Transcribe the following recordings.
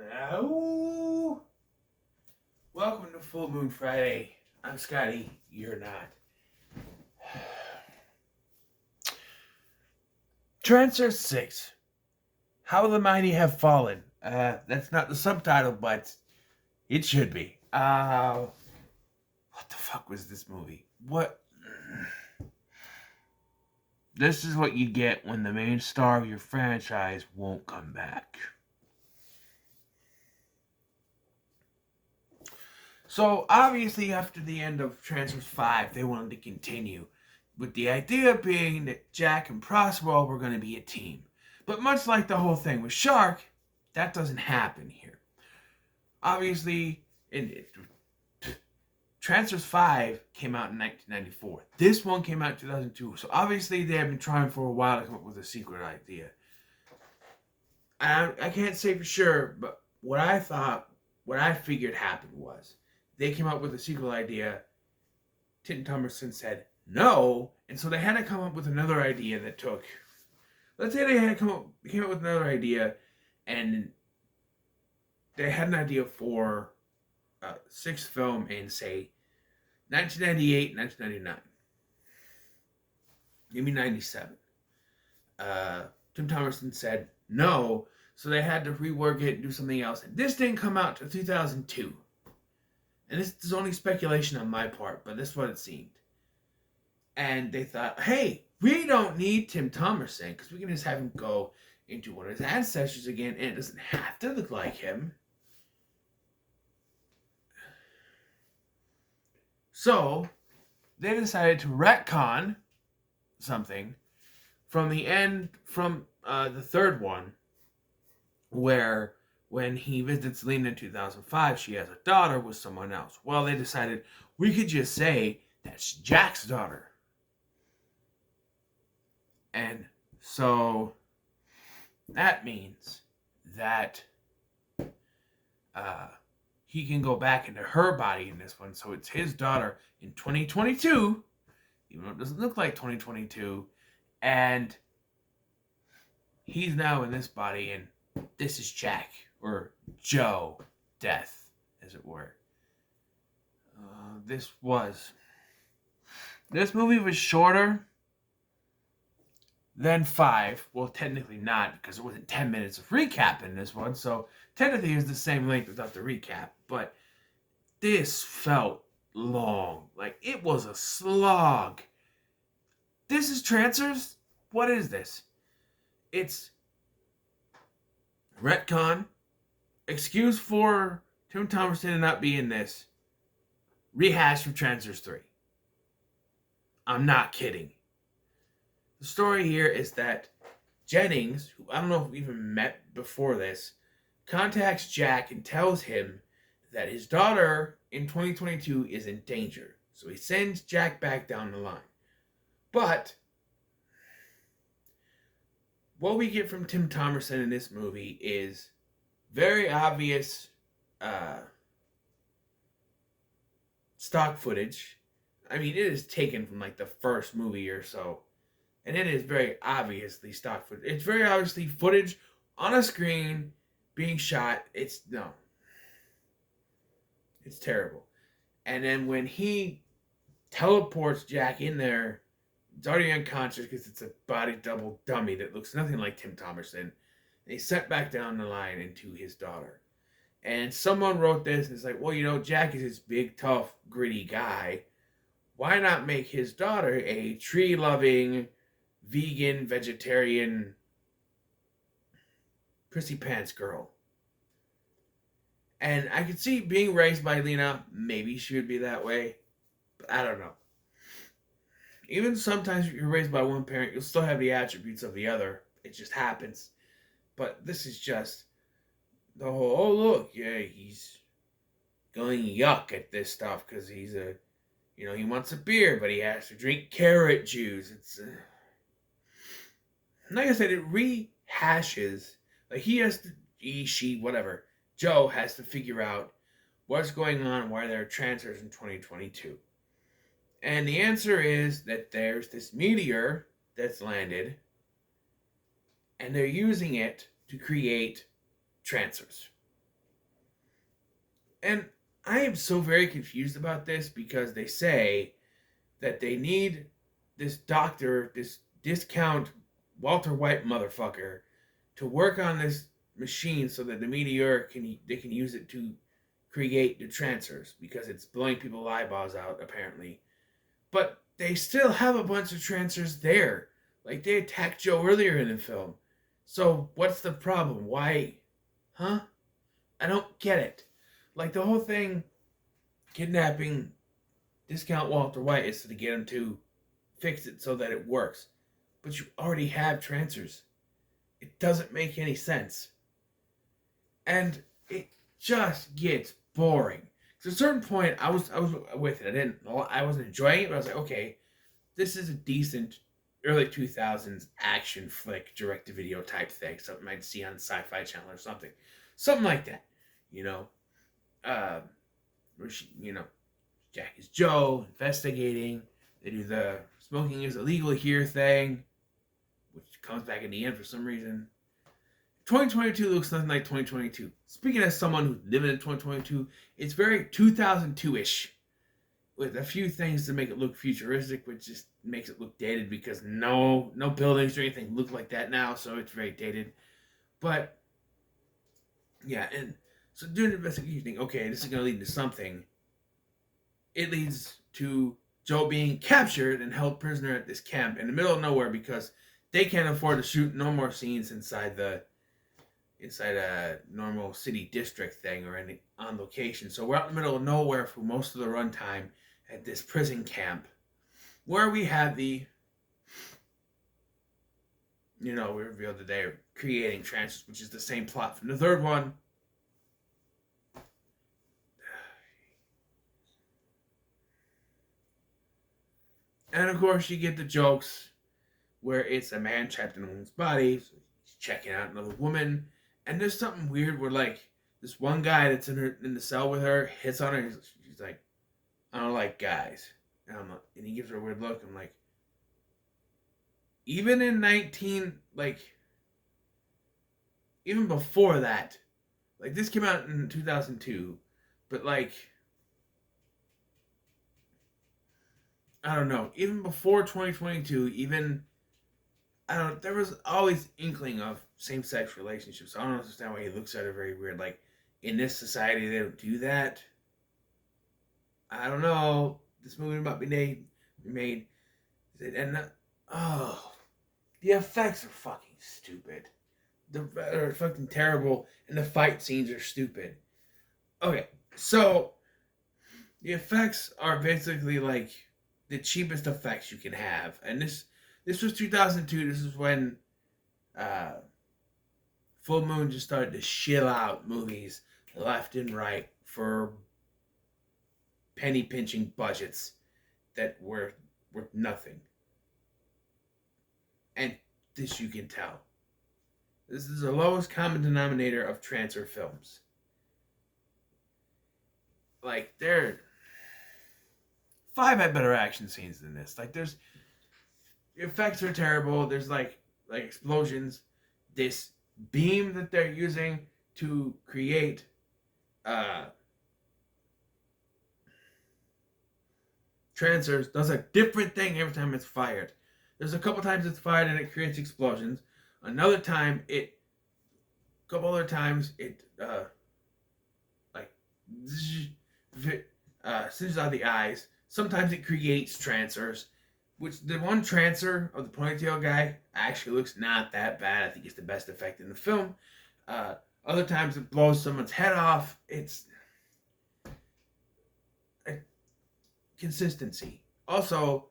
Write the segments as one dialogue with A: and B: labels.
A: Oh, welcome to Full Moon Friday. I'm Scotty. You're not. Trancers 6. How the Mighty Have Fallen. That's not the subtitle, but it should be. What the fuck was this movie? What? This is what you get when the main star of your franchise won't come back. So, obviously, after the end of Trancers 5, they wanted to continue, with the idea being that Jack and Prospero were going to be a team. But much like the whole thing with Shark, that doesn't happen here. Obviously, Trancers 5 came out in 1994. This one came out in 2002. So obviously they have been trying for a while to come up with a secret idea. I can't say for sure, but what I figured happened was they came up with a secret idea. Tim Thomerson said no, and so they had to come up with another idea that took. Let's say they came up with another idea, and they had an idea for a sixth film in, say, 1998, 1999, maybe 97. Tim Thomerson said no, so they had to rework it and do something else. And this didn't come out till 2002. And this is only speculation on my part, but this is what it seemed. And they thought, hey, we don't need Tim Thomerson because we can just have him go into one of his ancestors again, and it doesn't have to look like him. So they decided to retcon something from the end, from the third one, where when he visits Lena in 2005, she has a daughter with someone else. Well, they decided we could just say that's Jack's daughter. And so that means that he can go back into her body in this one. So it's his daughter in 2022, even though it doesn't look like 2022. And he's now in this body, and this is Jack, or Joe Death, as it were. This movie was shorter than 5. Well, technically not, because it wasn't 10 minutes of recap in this one. So technically it was the same length without the recap. But this felt long. Like, it was a slog. This is Trancers? What is this? It's retcon, excuse for Tim Thomerson to not be in this, rehash from Trancers 3. I'm not kidding. The story here is that Jennings, who I don't know if we even met before this, contacts Jack and tells him that his daughter in 2022 is in danger. So he sends Jack back down the line. But what we get from Tim Thomerson in this movie is very obvious stock footage. I mean, it is taken from like the first movie or so. And it is very obviously stock footage. It's very obviously footage on a screen being shot. It's terrible. And then when he teleports Jack in there, it's already unconscious because it's a body double dummy that looks nothing like Tim Thomerson. And he's sent back down the line into his daughter. And someone wrote this, and it's like, well, Jack is this big, tough, gritty guy. Why not make his daughter a tree-loving, vegan, vegetarian, prissy pants girl? And I could see being raised by Lena, maybe she would be that way. But I don't know. Even sometimes if you're raised by one parent, you'll still have the attributes of the other. It just happens. But this is just the whole, oh look, yeah, he's going yuck at this stuff because he's he wants a beer, but he has to drink carrot juice. It's, like I said, it rehashes, like she, whatever, Joe has to figure out what's going on and why there are Trancers in 2022. And the answer is that there's this meteor that's landed, and they're using it to create Trancers. And I am so very confused about this because they say that they need this doctor, this discount Walter White motherfucker, to work on this machine so that the meteor they can use it to create the Trancers because it's blowing people's eyeballs out apparently. But they still have a bunch of Trancers there. Like they attacked Joe earlier in the film. So what's the problem? Why? Huh? I don't get it. Like the whole thing, kidnapping discount Walter White is to get him to fix it so that it works. But you already have Trancers. It doesn't make any sense. And it just gets boring. Because at a certain point, I was with it. I wasn't enjoying it, but I was like, okay, this is a decent early 2000s action flick, direct to video type thing. Something I'd see on Sci-Fi Channel or something like that. You know, where she, Jack is Joe investigating. They do the smoking is illegal here thing, which comes back in the end for some reason. 2022 looks nothing like 2022. Speaking as someone who's living in 2022, it's very 2002-ish, with a few things to make it look futuristic, which just makes it look dated because no buildings or anything look like that now, so it's very dated. But yeah, and so doing the investigation, you think, okay, this is going to lead to something. It leads to Joe being captured and held prisoner at this camp in the middle of nowhere because they can't afford to shoot no more scenes inside a normal city district thing or any on location. So we're out in the middle of nowhere for most of the runtime at this prison camp where we have we revealed that they're creating Trancers, which is the same plot from the third one. And of course, you get the jokes where it's a man trapped in a woman's body, so he's checking out another woman, and there's something weird where like this one guy that's in the cell with her hits on her. She's like, "I don't like guys," and he gives her a weird look. I'm like, even even before that, like this came out in 2002, but like, I don't know, even before 2022, there was always inkling of same-sex relationships. I don't understand why he looks at her very weird. Like, in this society, they don't do that. I don't know. This movie might be made. And, the effects are fucking stupid. They're fucking terrible, and the fight scenes are stupid. Okay, so, the effects are basically, like, the cheapest effects you can have. And this was 2002. This is when Full Moon just started to shill out movies left and right for penny pinching budgets that were worth nothing. And this you can tell. This is the lowest common denominator of Trancer films. Like, the had better action scenes than this. Like, the effects are terrible. There's like explosions. This beam that they're using to create Trancers does a different thing every time it's fired. There's a couple times it's fired and it creates explosions. Another time couple other times it singes out the eyes. Sometimes it creates Trancers, which the one Trancer of the ponytail guy actually looks not that bad. I think it's the best effect in the film. Other times it blows someone's head off. It's consistency. Also,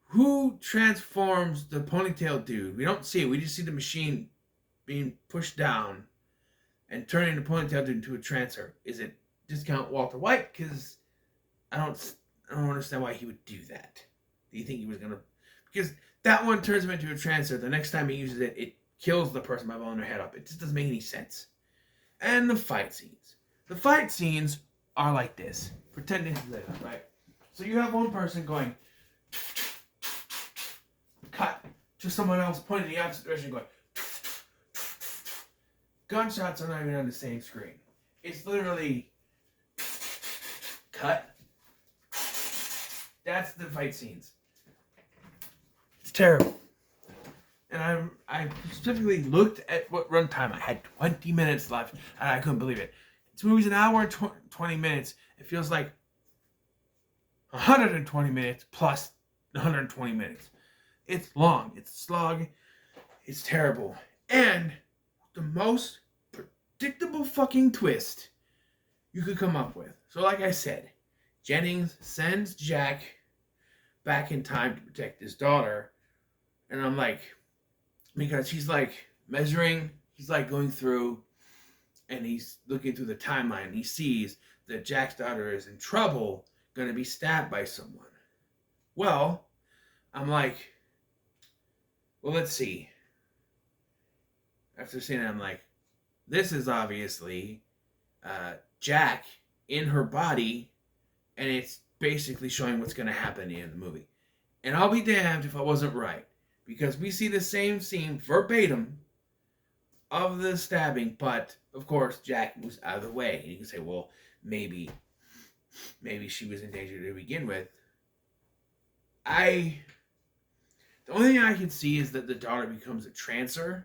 A: who transforms the ponytail dude? We don't see it. We just see the machine being pushed down and turning the ponytail dude into a Trancer. Is it discount Walter White? Because I don't understand why he would do that. Do you think he was gonna? Because that one turns him into a Trancer. The next time he uses it, it kills the person by blowing their head up. It just doesn't make any sense. And the fight scenes. The fight scenes are like this. Pretend this is it, right? So you have one person going, cut to someone else pointing the opposite direction, going. Gunshots are not even on the same screen. It's literally cut. That's the fight scenes. It's terrible. And I specifically looked at what runtime. I had 20 minutes left, and I couldn't believe it. This movie's an hour and 20 minutes. It feels like 120 minutes plus 120 minutes. It's long. It's a slog. It's terrible. And the most predictable fucking twist you could come up with. So like I said, Jennings sends Jack back in time to protect his daughter. And I'm like, because he's like measuring, he's like going through and he's looking through the timeline. And he sees that Jack's daughter is in trouble, going to be stabbed by someone. Well, I'm like, well, let's see. After seeing it, I'm like, this is obviously Jack in her body, and it's basically showing what's going to happen in the movie. And I'll be damned if I wasn't right, because we see the same scene verbatim of the stabbing, but of course Jack was out of the way. And you can say, well, maybe she was in danger to begin with. The only thing I can see is that the daughter becomes a Trancer,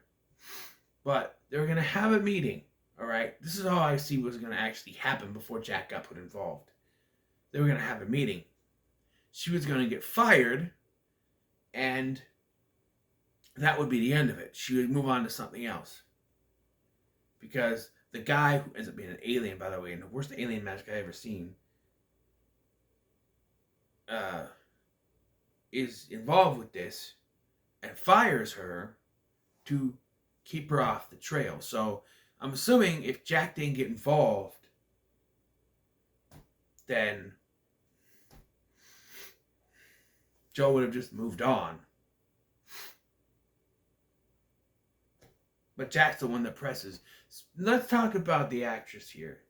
A: but they're going to have a meeting, all right? This is all I see was going to actually happen before Jack got put involved. They were going to have a meeting. She was going to get fired, and that would be the end of it. She would move on to something else. Because the guy who ends up being an alien, by the way, and the worst alien magic I've ever seen, is involved with this and fires her to keep her off the trail. So I'm assuming if Jack didn't get involved, then Joe would have just moved on. But Jack's the one that presses. Let's talk about the actress here.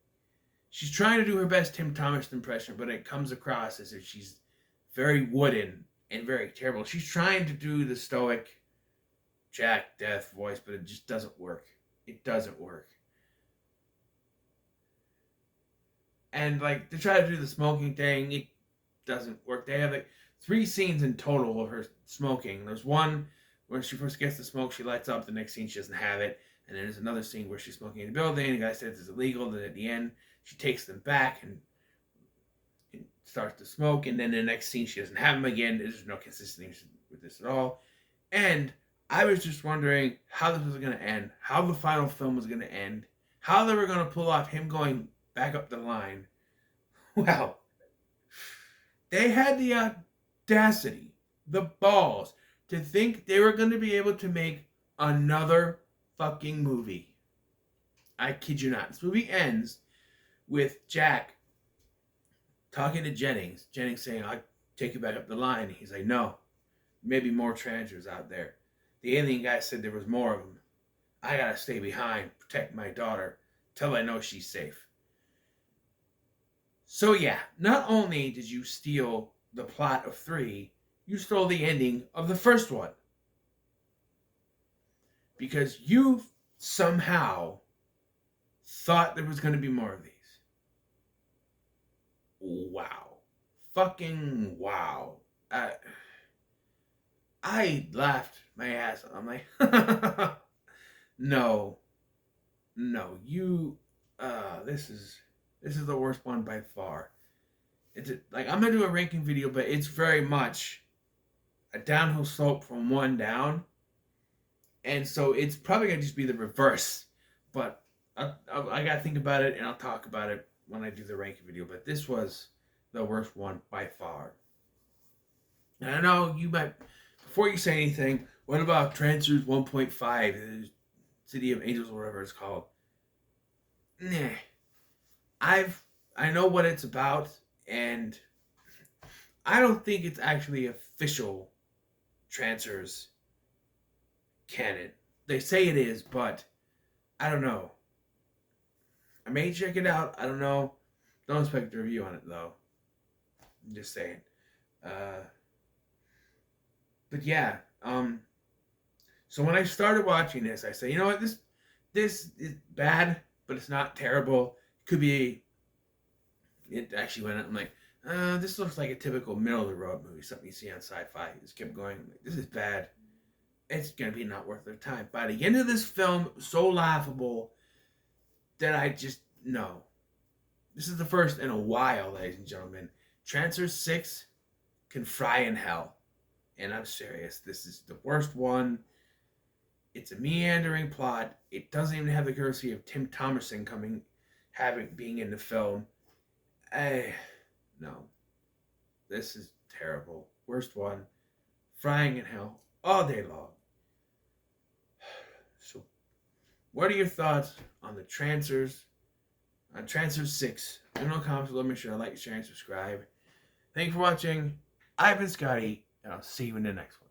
A: She's trying to do her best Tim Thomas impression, but it comes across as if she's very wooden and very terrible. She's trying to do the stoic Jack Death voice, but it just doesn't work. It doesn't work. And like to try to do the smoking thing, it doesn't work. They have like 3 scenes in total of her smoking. There's one when she first gets the smoke, she lights up. The next scene, she doesn't have it. And then there's another scene where she's smoking in the building. The guy says it's illegal. Then at the end, she takes them back and starts to smoke. And then the next scene, she doesn't have them again. There's no consistency with this at all. And I was just wondering how this was going to end, how the final film was going to end, how they were going to pull off him going back up the line. Well, they had the audacity, the balls, to think they were going to be able to make another fucking movie. I kid you not. This movie ends with Jack talking to Jennings. Jennings saying, I'll take you back up the line. He's like, no, maybe more Trancers out there. The alien guy said there was more of them. I gotta stay behind, protect my daughter, till I know she's safe. So yeah, not only did you steal the plot of 3, you stole the ending of the first one. Because you somehow thought there was going to be more of these. Wow. Fucking wow. I laughed my ass off. I'm like, no, you, this is the worst one by far. It's like, I'm going to do a ranking video, but it's very much a downhill slope from 1 down. And so it's probably going to just be the reverse. But I got to think about it, and I'll talk about it when I do the ranking video. But this was the worst one by far. And I know you might, before you say anything, what about Trancers 1.5, City of Angels or whatever it's called? Nah. I know what it's about, and I don't think it's actually official Trancers canon. They say it is, but I don't know. I may check it out. I don't know. Don't expect a review on it, though. I'm just saying. But yeah. So when I started watching this, I said, you know what? This is bad, but it's not terrible. It could be It actually went. I'm like, this looks like a typical middle of the road movie, something you see on sci-fi. Just kept going. Like, this is bad. It's gonna be not worth their time. By the end of this film, so laughable that I just no. This is the first in a while, ladies and gentlemen. Trancers 6 can fry in hell. And I'm serious. This is the worst one. It's a meandering plot. It doesn't even have the courtesy of Tim Thomerson being in the film. No. This is terrible. Worst one. Frying in hell all day long. So, what are your thoughts on the Trancers? On Trancers 6? Leave no comments below. Make sure to like, share, and subscribe. Thank you for watching. I've been Scotty, and I'll see you in the next one.